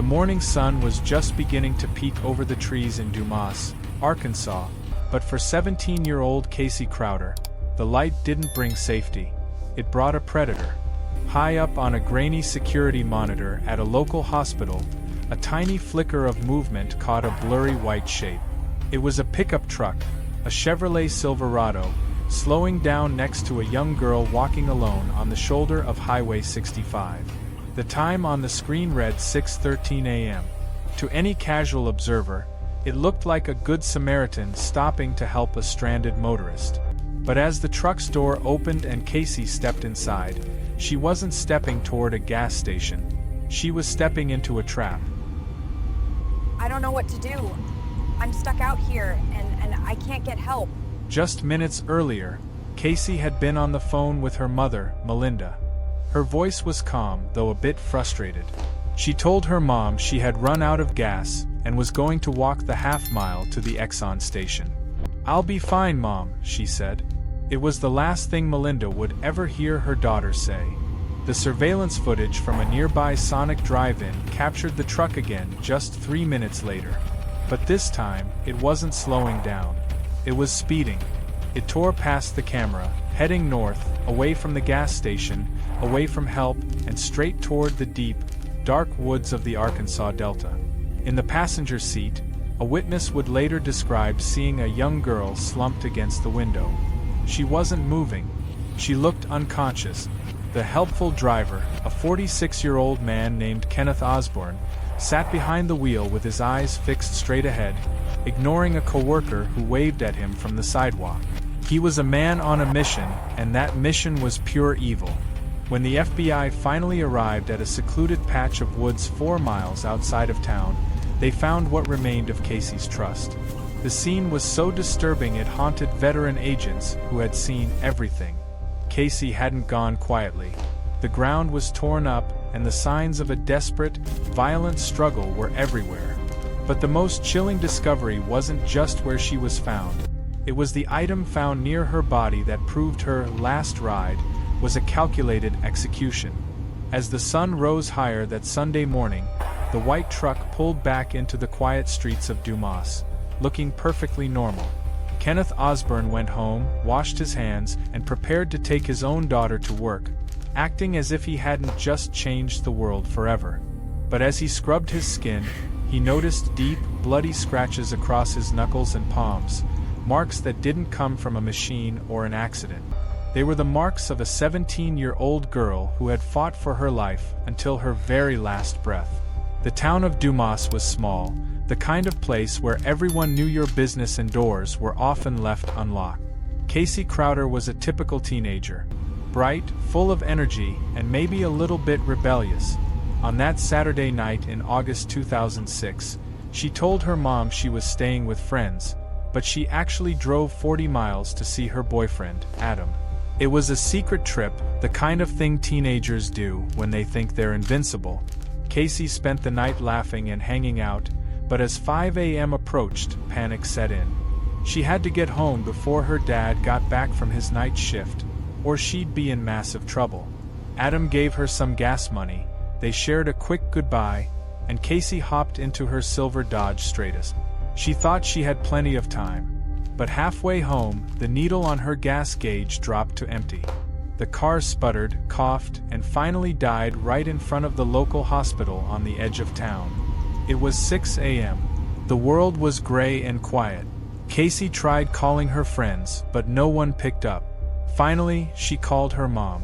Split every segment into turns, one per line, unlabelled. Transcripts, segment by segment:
The morning sun was just beginning to peek over the trees in Dumas, Arkansas, but for 17-year-old Casey Crowder, the light didn't bring safety. It brought a predator. High up on a grainy security monitor at a local hospital, a tiny flicker of movement caught a blurry white shape. It was a pickup truck, a Chevrolet Silverado, slowing down next to a young girl walking alone on the shoulder of Highway 65. The time on the screen read 6:13 a.m. To any casual observer, it looked like a Good Samaritan stopping to help a stranded motorist. But as the truck's door opened and Casey stepped inside, she wasn't stepping toward a gas station. She was stepping into a trap.
I don't know what to do. I'm stuck out here, and I can't get help.
Just minutes earlier, Casey had been on the phone with her mother, Melinda. Her voice was calm, though a bit frustrated. She told her mom she had run out of gas and was going to walk the half-mile to the Exxon station. "I'll be fine, Mom," she said. It was the last thing Melinda would ever hear her daughter say. The surveillance footage from a nearby Sonic drive-in captured the truck again just 3 minutes later. But this time, it wasn't slowing down. It was speeding. It tore past the camera, heading north, away from the gas station, away from help, and straight toward the deep, dark woods of the Arkansas Delta. In the passenger seat, a witness would later describe seeing a young girl slumped against the window. She wasn't moving. She looked unconscious. The helpful driver, a 46-year-old man named Kenneth Osborne, sat behind the wheel with his eyes fixed straight ahead, ignoring a coworker who waved at him from the sidewalk. He was a man on a mission, and that mission was pure evil. When the FBI finally arrived at a secluded patch of woods 4 miles outside of town, they found what remained of Casey's trust. The scene was so disturbing it haunted veteran agents who had seen everything. Casey hadn't gone quietly. The ground was torn up, and the signs of a desperate, violent struggle were everywhere. But the most chilling discovery wasn't just where she was found. It was the item found near her body that proved her last ride was a calculated execution. As the sun rose higher that Sunday morning, the white truck pulled back into the quiet streets of Dumas, looking perfectly normal. Kenneth Osborne went home, washed his hands, and prepared to take his own daughter to work, acting as if he hadn't just changed the world forever. But as he scrubbed his skin, he noticed deep, bloody scratches across his knuckles and palms, marks that didn't come from a machine or an accident. They were the marks of a 17-year-old girl who had fought for her life until her very last breath. The town of Dumas was small, the kind of place where everyone knew your business and doors were often left unlocked. Casey Crowder was a typical teenager, bright, full of energy, and maybe a little bit rebellious. On that Saturday night in August 2006, she told her mom she was staying with friends, but she actually drove 40 miles to see her boyfriend, Adam. It was a secret trip, the kind of thing teenagers do when they think they're invincible. Casey spent the night laughing and hanging out, but as 5 a.m. approached, panic set in. She had to get home before her dad got back from his night shift, or she'd be in massive trouble. Adam gave her some gas money, they shared a quick goodbye, and Casey hopped into her silver Dodge Stratus. She thought she had plenty of time. But halfway home, the needle on her gas gauge dropped to empty. The car sputtered, coughed, and finally died right in front of the local hospital on the edge of town. It was 6 a.m. The world was gray and quiet. Casey tried calling her friends, but no one picked up. Finally, she called her mom.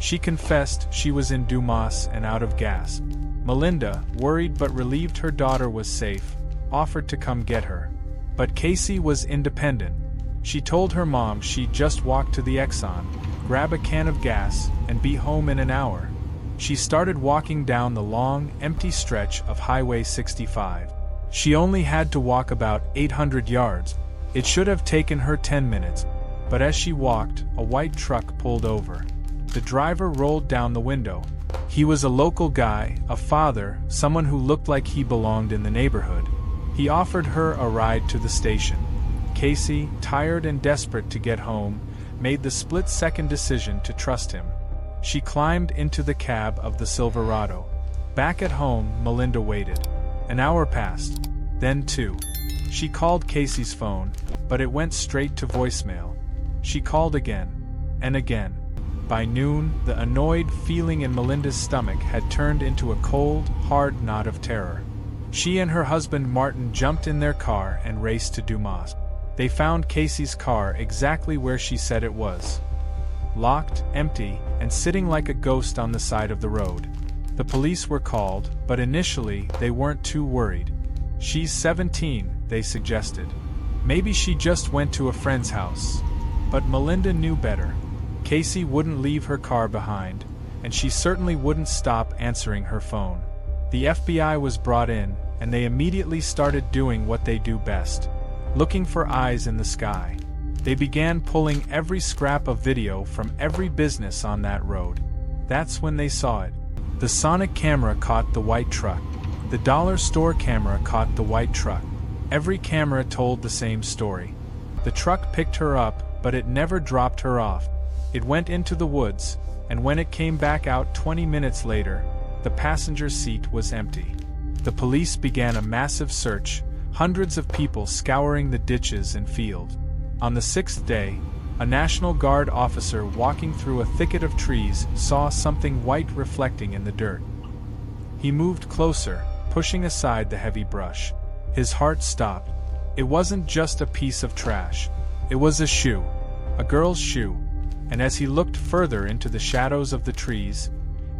She confessed she was in Dumas and out of gas. Melinda, worried but relieved her daughter was safe, offered to come get her. But Casey was independent. She told her mom she'd just walk to the Exxon, grab a can of gas, and be home in an hour. She started walking down the long, empty stretch of Highway 65. She only had to walk about 800 yards. It should have taken her 10 minutes, but as she walked, a white truck pulled over. The driver rolled down the window. He was a local guy, a father, someone who looked like he belonged in the neighborhood. He offered her a ride to the station. Casey, tired and desperate to get home, made the split-second decision to trust him. She climbed into the cab of the Silverado. Back at home, Melinda waited. An hour passed. Then 2. She called Casey's phone, but it went straight to voicemail. She called again. And again. By noon, the annoyed feeling in Melinda's stomach had turned into a cold, hard knot of terror. She and her husband Martin jumped in their car and raced to Dumas. They found Casey's car exactly where she said it was. Locked, empty, and sitting like a ghost on the side of the road. The police were called, but initially they weren't too worried. She's 17, they suggested. Maybe she just went to a friend's house. But Melinda knew better. Casey wouldn't leave her car behind, and she certainly wouldn't stop answering her phone. The FBI was brought in, and they immediately started doing what they do best. Looking for eyes in the sky. They began pulling every scrap of video from every business on that road. That's when they saw it. The Sonic camera caught the white truck. The dollar store camera caught the white truck. Every camera told the same story. The truck picked her up, but it never dropped her off. It went into the woods, and when it came back out 20 minutes later, the passenger seat was empty. The police began a massive search, hundreds of people scouring the ditches and fields. On the 6th day, a National Guard officer walking through a thicket of trees saw something white reflecting in the dirt. He moved closer, pushing aside the heavy brush. His heart stopped. It wasn't just a piece of trash. It was a shoe. A girl's shoe. And as he looked further into the shadows of the trees,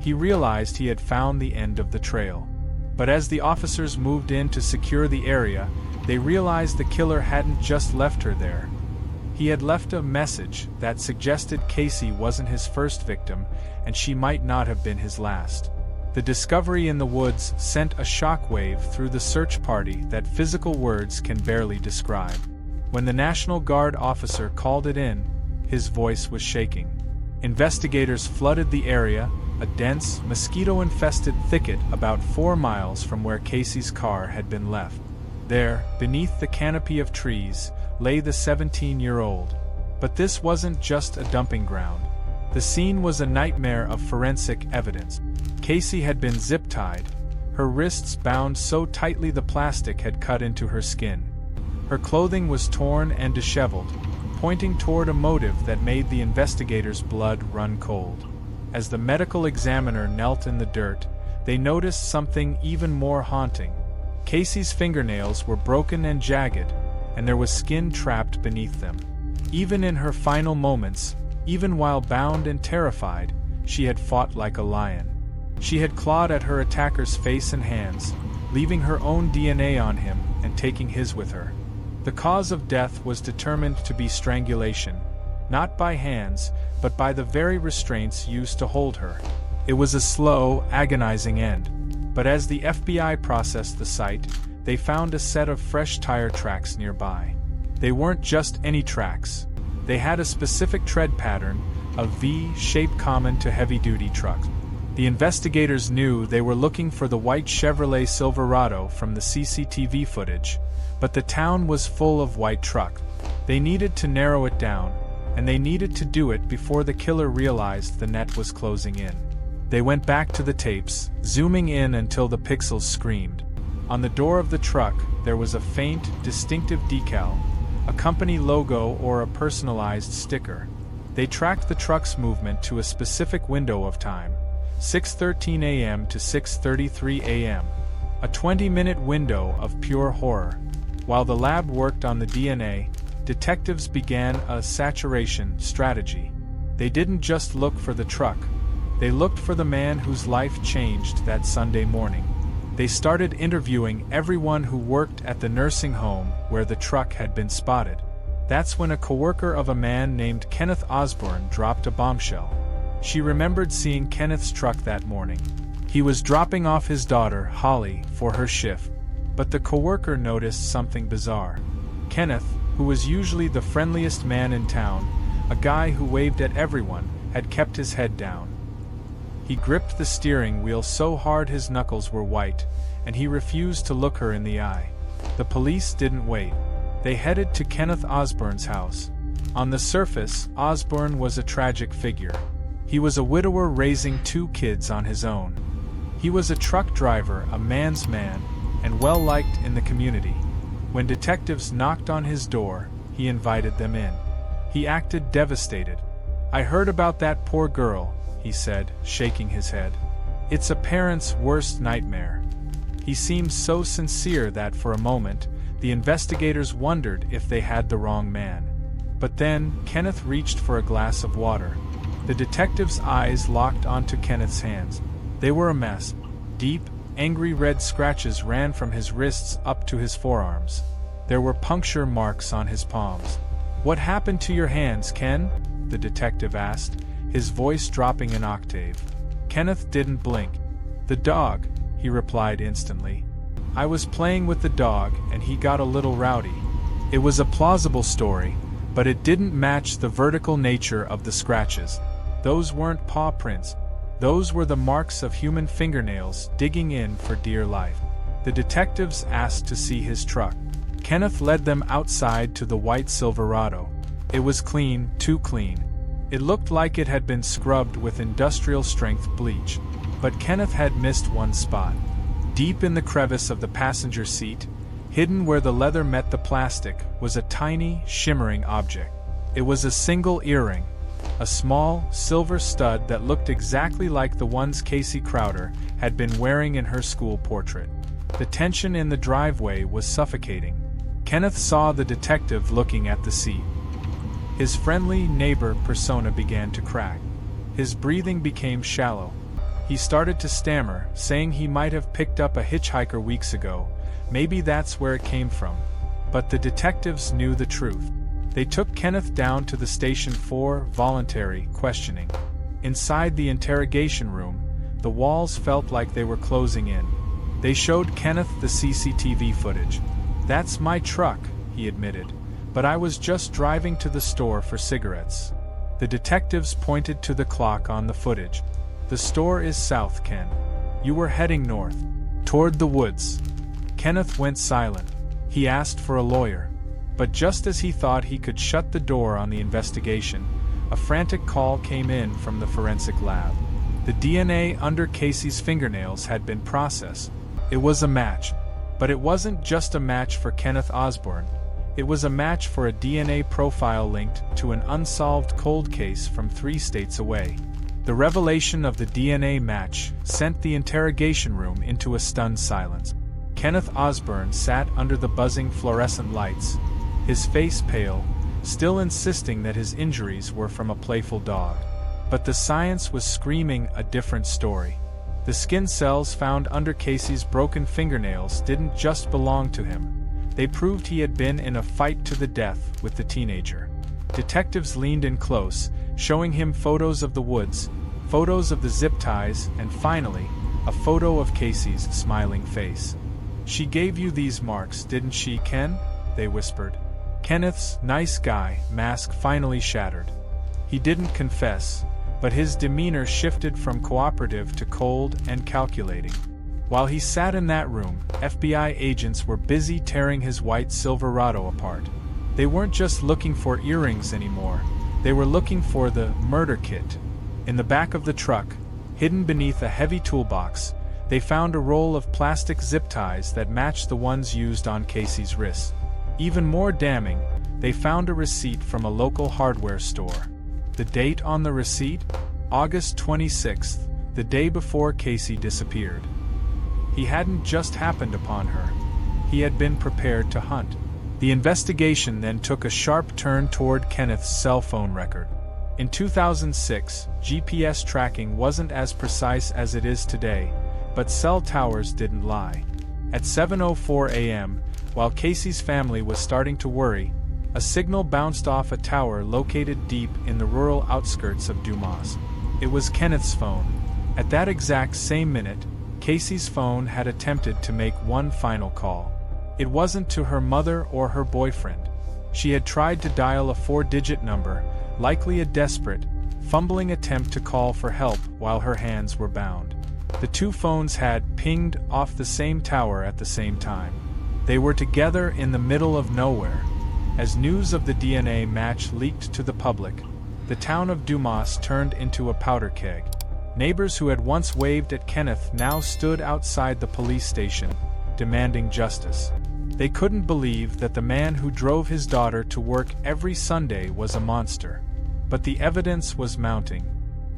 he realized he had found the end of the trail. But as the officers moved in to secure the area, they realized the killer hadn't just left her there. He had left a message that suggested Casey wasn't his first victim, and she might not have been his last. The discovery in the woods sent a shockwave through the search party that physical words can barely describe. When the National Guard officer called it in, his voice was shaking. Investigators flooded the area, a dense, mosquito-infested thicket about 4 miles from where Casey's car had been left. There, beneath the canopy of trees, lay the 17-year-old. But this wasn't just a dumping ground. The scene was a nightmare of forensic evidence. Casey had been zip-tied, her wrists bound so tightly the plastic had cut into her skin. Her clothing was torn and disheveled, pointing toward a motive that made the investigators' blood run cold. As the medical examiner knelt in the dirt, they noticed something even more haunting. Casey's fingernails were broken and jagged, and there was skin trapped beneath them. Even in her final moments, even while bound and terrified, she had fought like a lion. She had clawed at her attacker's face and hands, leaving her own DNA on him and taking his with her. The cause of death was determined to be strangulation, not by hands, but by the very restraints used to hold her. It was a slow, agonizing end. But as the FBI processed the site, they found a set of fresh tire tracks nearby. They weren't just any tracks. They had a specific tread pattern, a V shape common to heavy-duty trucks. The investigators knew they were looking for the white Chevrolet Silverado from the CCTV footage, but the town was full of white trucks. They needed to narrow it down, and they needed to do it before the killer realized the net was closing in. They went back to the tapes, zooming in until the pixels screamed. On the door of the truck, there was a faint, distinctive decal, a company logo or a personalized sticker. They tracked the truck's movement to a specific window of time, 6:13 a.m. to 6:33 a.m., a 20-minute window of pure horror. While the lab worked on the DNA, detectives began a saturation strategy. They didn't just look for the truck. They looked for the man whose life changed that Sunday morning. They started interviewing everyone who worked at the nursing home where the truck had been spotted. That's when a coworker of a man named Kenneth Osborne dropped a bombshell. She remembered seeing Kenneth's truck that morning. He was dropping off his daughter, Holly, for her shift. But the coworker noticed something bizarre. Kenneth, who was usually the friendliest man in town, a guy who waved at everyone, had kept his head down. He gripped the steering wheel so hard his knuckles were white, and he refused to look her in the eye. The police didn't wait. They headed to Kenneth Osborne's house. On the surface, Osborne was a tragic figure. He was a widower raising 2 kids on his own. He was a truck driver, a man's man, and well-liked in the community. When detectives knocked on his door, he invited them in. He acted devastated. "I heard about that poor girl," he said, shaking his head. "It's a parent's worst nightmare." He seemed so sincere that for a moment, the investigators wondered if they had the wrong man. But then, Kenneth reached for a glass of water. The detective's eyes locked onto Kenneth's hands. They were a mess. Deep, angry red scratches ran from his wrists up to his forearms. There were puncture marks on his palms. "What happened to your hands, Ken?" the detective asked, his voice dropping an octave. Kenneth didn't blink. "The dog," he replied instantly. "I was playing with the dog and he got a little rowdy." It was a plausible story, but it didn't match the vertical nature of the scratches. Those weren't paw prints. Those were the marks of human fingernails digging in for dear life. The detectives asked to see his truck. Kenneth led them outside to the white Silverado. It was clean, too clean. It looked like it had been scrubbed with industrial-strength bleach. But Kenneth had missed one spot. Deep in the crevice of the passenger seat, hidden where the leather met the plastic, was a tiny, shimmering object. It was a single earring. A small, silver stud that looked exactly like the ones Casey Crowder had been wearing in her school portrait. The tension in the driveway was suffocating. Kenneth saw the detective looking at the seat. His friendly neighbor persona began to crack. His breathing became shallow. He started to stammer, saying he might have picked up a hitchhiker weeks ago. Maybe that's where it came from. But the detectives knew the truth. They took Kenneth down to the station for voluntary questioning. Inside the interrogation room, the walls felt like they were closing in. They showed Kenneth the CCTV footage. "That's my truck," he admitted, "but I was just driving to the store for cigarettes." The detectives pointed to the clock on the footage. "The store is south, Ken. You were heading north, toward the woods." Kenneth went silent. He asked for a lawyer. But just as he thought he could shut the door on the investigation, a frantic call came in from the forensic lab. The DNA under Casey's fingernails had been processed. It was a match. But it wasn't just a match for Kenneth Osborne. It was a match for a DNA profile linked to an unsolved cold case from 3 states away. The revelation of the DNA match sent the interrogation room into a stunned silence. Kenneth Osborne sat under the buzzing fluorescent lights, his face pale, still insisting that his injuries were from a playful dog. But the science was screaming a different story. The skin cells found under Casey's broken fingernails didn't just belong to him. They proved he had been in a fight to the death with the teenager. Detectives leaned in close, showing him photos of the woods, photos of the zip ties, and finally, a photo of Casey's smiling face. "She gave you these marks, didn't she, Ken?" they whispered. Kenneth's nice guy mask finally shattered. He didn't confess, but his demeanor shifted from cooperative to cold and calculating. While he sat in that room, FBI agents were busy tearing his white Silverado apart. They weren't just looking for earrings anymore. They were looking for the murder kit. In the back of the truck, hidden beneath a heavy toolbox, they found a roll of plastic zip ties that matched the ones used on Casey's wrists. Even more damning, they found a receipt from a local hardware store. The date on the receipt? August 26th, the day before Casey disappeared. He hadn't just happened upon her. He had been prepared to hunt. The investigation then took a sharp turn toward Kenneth's cell phone record. In 2006, GPS tracking wasn't as precise as it is today, but cell towers didn't lie. At 7:04 a.m., while Casey's family was starting to worry, a signal bounced off a tower located deep in the rural outskirts of Dumas. It was Kenneth's phone. At that exact same minute, Casey's phone had attempted to make one final call. It wasn't to her mother or her boyfriend. She had tried to dial a 4-digit number, likely a desperate, fumbling attempt to call for help while her hands were bound. The two phones had pinged off the same tower at the same time. They were together in the middle of nowhere. As news of the DNA match leaked to the public, the town of Dumas turned into a powder keg. Neighbors who had once waved at Kenneth now stood outside the police station, demanding justice. They couldn't believe that the man who drove his daughter to work every Sunday was a monster. But the evidence was mounting.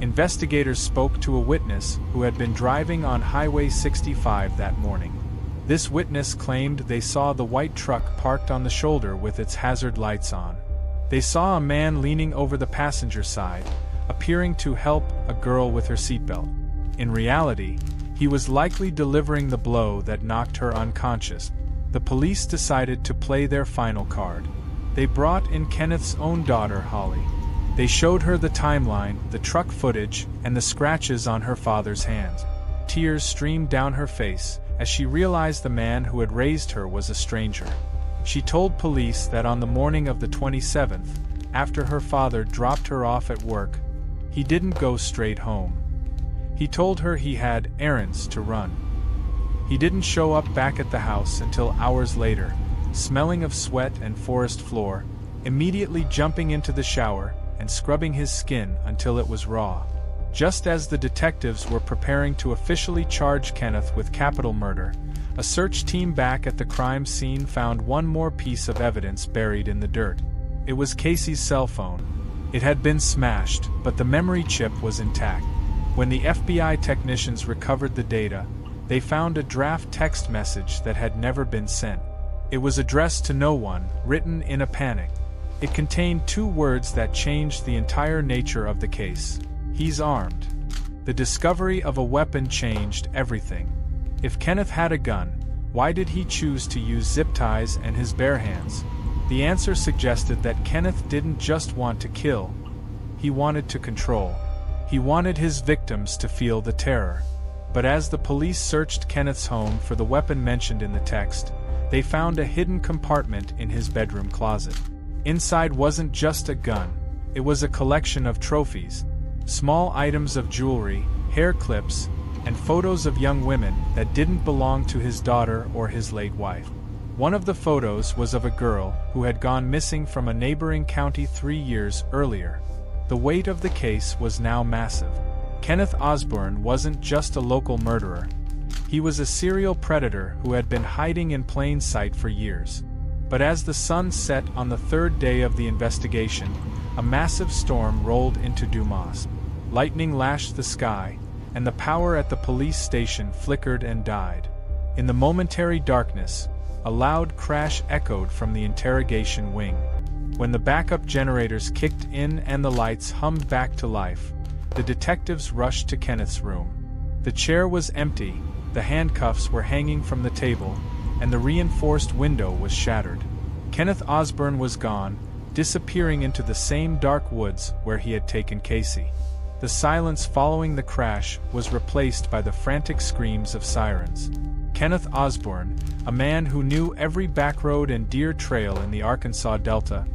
Investigators spoke to a witness who had been driving on Highway 65 that morning. This witness claimed they saw the white truck parked on the shoulder with its hazard lights on. They saw a man leaning over the passenger side, appearing to help a girl with her seatbelt. In reality, he was likely delivering the blow that knocked her unconscious. The police decided to play their final card. They brought in Kenneth's own daughter, Holly. They showed her the timeline, the truck footage, and the scratches on her father's hands. Tears streamed down her face as she realized the man who had raised her was a stranger. She told police that on the morning of the 27th, after her father dropped her off at work, he didn't go straight home. He told her he had errands to run. He didn't show up back at the house until hours later, smelling of sweat and forest floor, immediately jumping into the shower and scrubbing his skin until it was raw. Just as the detectives were preparing to officially charge Kenneth with capital murder, a search team back at the crime scene found one more piece of evidence buried in the dirt. It was Casey's cell phone. It had been smashed, but the memory chip was intact. When the FBI technicians recovered the data, they found a draft text message that had never been sent. It was addressed to no one, written in a panic. It contained two words that changed the entire nature of the case. He's armed. The discovery of a weapon changed everything. If Kenneth had a gun, why did he choose to use zip ties and his bare hands? The answer suggested that Kenneth didn't just want to kill. He wanted to control. He wanted his victims to feel the terror. But as the police searched Kenneth's home for the weapon mentioned in the text, they found a hidden compartment in his bedroom closet. Inside wasn't just a gun, it was a collection of trophies, small items of jewelry, hair clips, and photos of young women that didn't belong to his daughter or his late wife. One of the photos was of a girl who had gone missing from a neighboring county 3 years earlier. The weight of the case was now massive. Kenneth Osborne wasn't just a local murderer. He was a serial predator who had been hiding in plain sight for years. But as the sun set on the third day of the investigation, a massive storm rolled into Dumas. Lightning lashed the sky, and the power at the police station flickered and died. In the momentary darkness, a loud crash echoed from the interrogation wing. When the backup generators kicked in and the lights hummed back to life, the detectives rushed to Kenneth's room. The chair was empty, the handcuffs were hanging from the table, and the reinforced window was shattered. Kenneth Osborne was gone, disappearing into the same dark woods where he had taken Casey. The silence following the crash was replaced by the frantic screams of sirens. Kenneth Osborne, a man who knew every backroad and deer trail in the Arkansas Delta,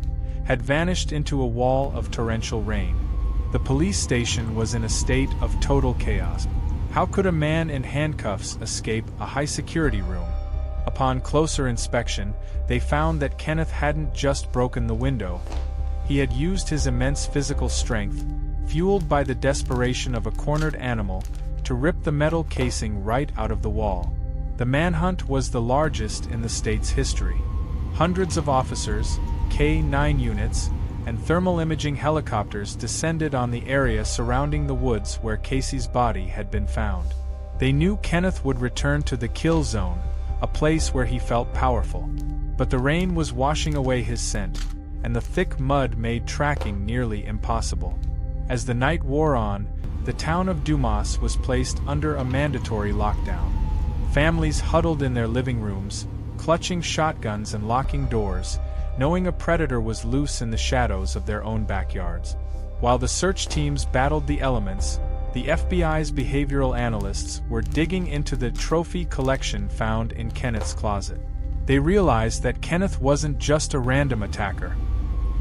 had vanished into a wall of torrential rain. The police station was in a state of total chaos. How could a man in handcuffs escape a high-security room? Upon closer inspection, they found that Kenneth hadn't just broken the window. He had used his immense physical strength, fueled by the desperation of a cornered animal, to rip the metal casing right out of the wall. The manhunt was the largest in the state's history. Hundreds of officers, K-9 units, and thermal imaging helicopters descended on the area surrounding the woods where Casey's body had been found. They knew Kenneth would return to the kill zone, a place where he felt powerful. But the rain was washing away his scent, and the thick mud made tracking nearly impossible. As the night wore on, the town of Dumas was placed under a mandatory lockdown. Families huddled in their living rooms, clutching shotguns and locking doors, knowing a predator was loose in the shadows of their own backyards. While the search teams battled the elements, the FBI's behavioral analysts were digging into the trophy collection found in Kenneth's closet. They realized that Kenneth wasn't just a random attacker.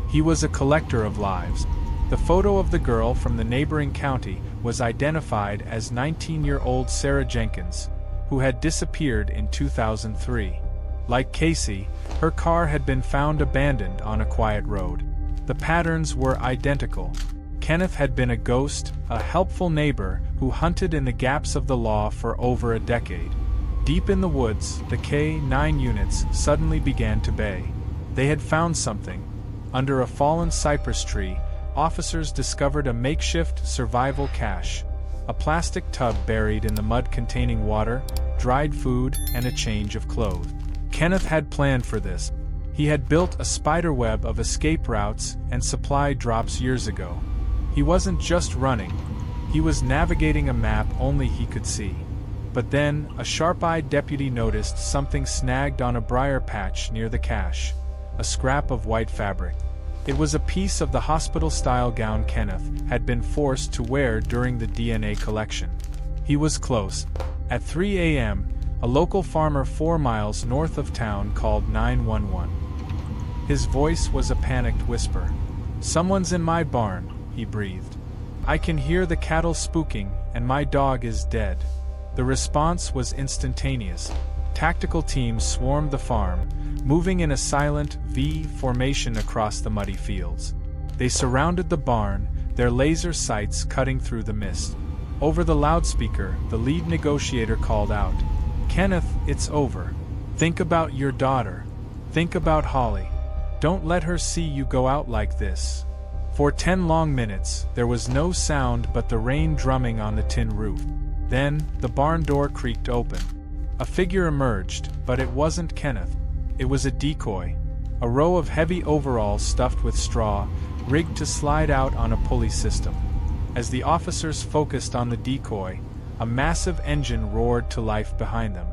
He was a collector of lives. The photo of the girl from the neighboring county was identified as 19-year-old Sarah Jenkins, who had disappeared in 2003. Like Casey, her car had been found abandoned on a quiet road. The patterns were identical. Kenneth had been a ghost, a helpful neighbor who hunted in the gaps of the law for over a decade. Deep in the woods, the K-9 units suddenly began to bay. They had found something. Under a fallen cypress tree, officers discovered a makeshift survival cache. A plastic tub buried in the mud containing water, dried food, and a change of clothes. Kenneth had planned for this. He had built a spiderweb of escape routes and supply drops years ago. He wasn't just running. He was navigating a map only he could see. But then, a sharp-eyed deputy noticed something snagged on a briar patch near the cache. A scrap of white fabric. It was a piece of the hospital-style gown Kenneth had been forced to wear during the DNA collection. He was close. At 3 a.m., a local farmer 4 miles north of town called 911. His voice was a panicked whisper. "Someone's in my barn," he breathed. "I can hear the cattle spooking, and my dog is dead." The response was instantaneous. Tactical teams swarmed the farm, moving in a silent V formation across the muddy fields. They surrounded the barn, their laser sights cutting through the mist. Over the loudspeaker, the lead negotiator called out, "Kenneth, it's over. Think about your daughter. Think about Holly. Don't let her see you go out like this." For 10 long minutes, there was no sound but the rain drumming on the tin roof. Then, the barn door creaked open. A figure emerged, but it wasn't Kenneth. It was a decoy. A row of heavy overalls stuffed with straw, rigged to slide out on a pulley system. As the officers focused on the decoy, a massive engine roared to life behind them.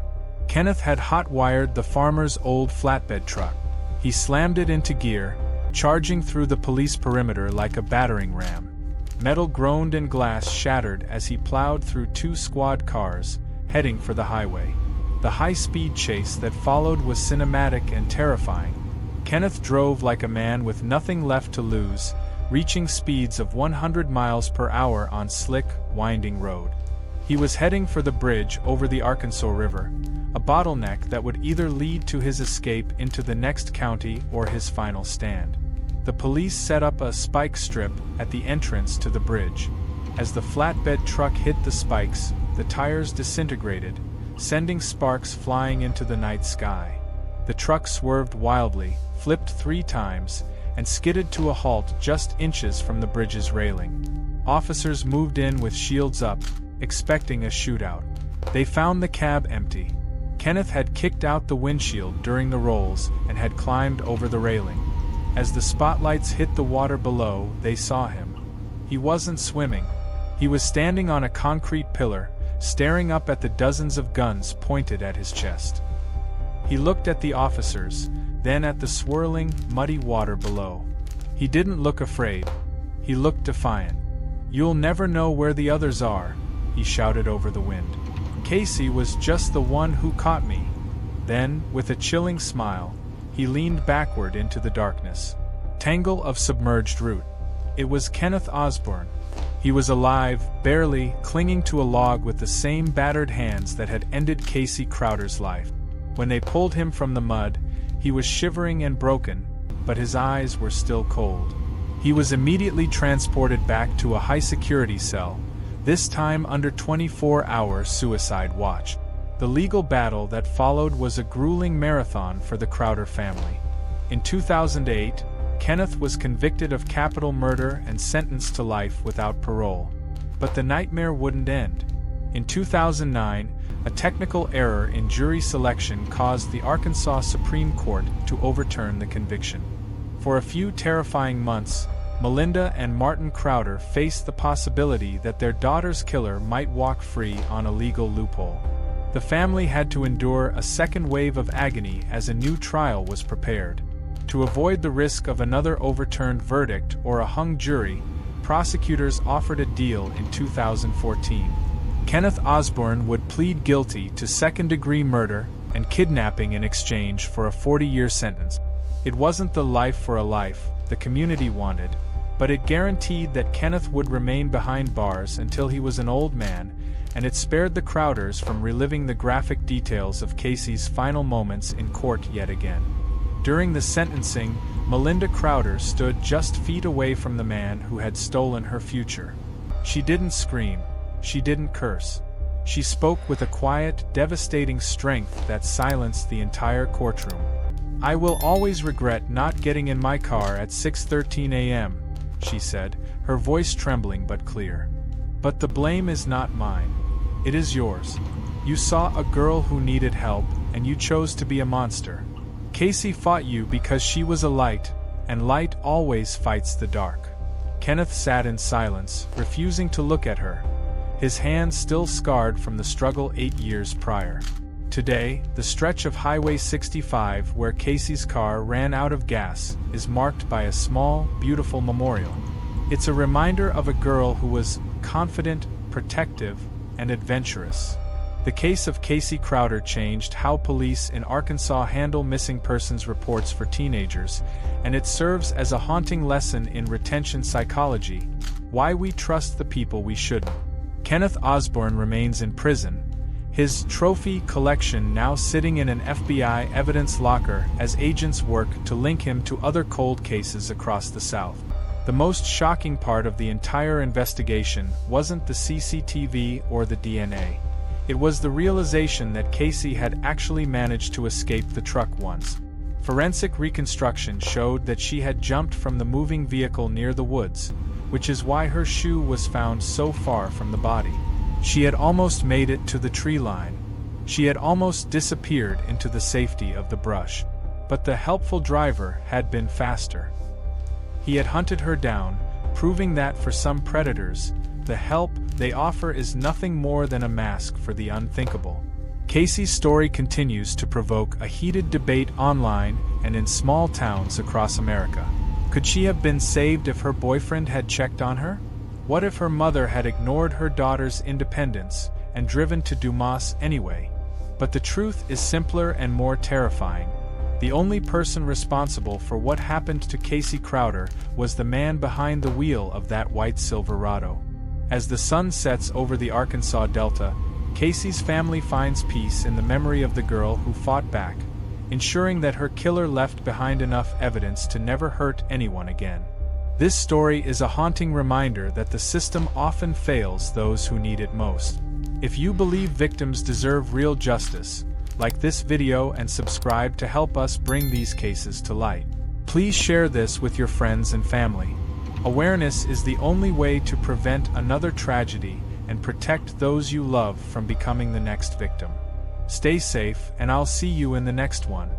Kenneth had hot-wired the farmer's old flatbed truck. He slammed it into gear, charging through the police perimeter like a battering ram. Metal groaned and glass shattered as he plowed through 2 squad cars, heading for the highway. The high-speed chase that followed was cinematic and terrifying. Kenneth drove like a man with nothing left to lose, reaching speeds of 100 miles per hour on slick, winding road. He was heading for the bridge over the Arkansas River, a bottleneck that would either lead to his escape into the next county or his final stand. The police set up a spike strip at the entrance to the bridge. As the flatbed truck hit the spikes, the tires disintegrated, sending sparks flying into the night sky. The truck swerved wildly, flipped 3 times, and skidded to a halt just inches from the bridge's railing. Officers moved in with shields up, expecting a shootout. They found the cab empty. Kenneth had kicked out the windshield during the rolls and had climbed over the railing. As the spotlights hit the water below, they saw him. He wasn't swimming. He was standing on a concrete pillar, staring up at the dozens of guns pointed at his chest. He looked at the officers, then at the swirling, muddy water below. He didn't look afraid. He looked defiant. "You'll never know where the others are," he shouted over the wind. "Casey was just the one who caught me." Then, with a chilling smile, he leaned backward into the darkness. Tangle of submerged root. It was Kenneth Osborne. He was alive, barely, clinging to a log with the same battered hands that had ended Casey Crowder's life. When they pulled him from the mud, he was shivering and broken, but his eyes were still cold. He was immediately transported back to a high-security cell, this time under 24-hour suicide watch. The legal battle that followed was a grueling marathon for the Crowder family. In 2008, Kenneth was convicted of capital murder and sentenced to life without parole. But the nightmare wouldn't end. In 2009, a technical error in jury selection caused the Arkansas Supreme Court to overturn the conviction. For a few terrifying months, Melinda and Martin Crowder faced the possibility that their daughter's killer might walk free on a legal loophole. The family had to endure a second wave of agony as a new trial was prepared. To avoid the risk of another overturned verdict or a hung jury, prosecutors offered a deal in 2014. Kenneth Osborne would plead guilty to second-degree murder and kidnapping in exchange for a 40-year sentence. It wasn't the life for a life the community wanted, but it guaranteed that Kenneth would remain behind bars until he was an old man, and it spared the Crowders from reliving the graphic details of Casey's final moments in court yet again. During the sentencing, Melinda Crowder stood just feet away from the man who had stolen her future. She didn't scream. She didn't curse. She spoke with a quiet, devastating strength that silenced the entire courtroom. "I will always regret not getting in my car at 6:13 a.m., she said, her voice trembling but clear. "But the blame is not mine. It is yours. You saw a girl who needed help, and you chose to be a monster. Casey fought you because she was a light, and light always fights the dark." Kenneth sat in silence, refusing to look at her, his hands still scarred from the struggle 8 years prior. Today, the stretch of Highway 65 where Casey's car ran out of gas is marked by a small, beautiful memorial. It's a reminder of a girl who was confident, protective, and adventurous. The case of Casey Crowder changed how police in Arkansas handle missing persons reports for teenagers, and it serves as a haunting lesson in retention psychology, why we trust the people we shouldn't. Kenneth Osborne remains in prison, his trophy collection now sitting in an FBI evidence locker as agents work to link him to other cold cases across the South. The most shocking part of the entire investigation wasn't the CCTV or the DNA. It was the realization that Casey had actually managed to escape the truck once. Forensic reconstruction showed that she had jumped from the moving vehicle near the woods, which is why her shoe was found so far from the body. She had almost made it to the tree line. She had almost disappeared into the safety of the brush. But the helpful driver had been faster. He had hunted her down, proving that for some predators, the help they offer is nothing more than a mask for the unthinkable. Casey's story continues to provoke a heated debate online and in small towns across America. Could she have been saved if her boyfriend had checked on her? What if her mother had ignored her daughter's independence and driven to Dumas anyway? But the truth is simpler and more terrifying. The only person responsible for what happened to Casey Crowder was the man behind the wheel of that white Silverado. As the sun sets over the Arkansas Delta, Casey's family finds peace in the memory of the girl who fought back, ensuring that her killer left behind enough evidence to never hurt anyone again. This story is a haunting reminder that the system often fails those who need it most. If you believe victims deserve real justice, like this video and subscribe to help us bring these cases to light. Please share this with your friends and family. Awareness is the only way to prevent another tragedy and protect those you love from becoming the next victim. Stay safe, and I'll see you in the next one.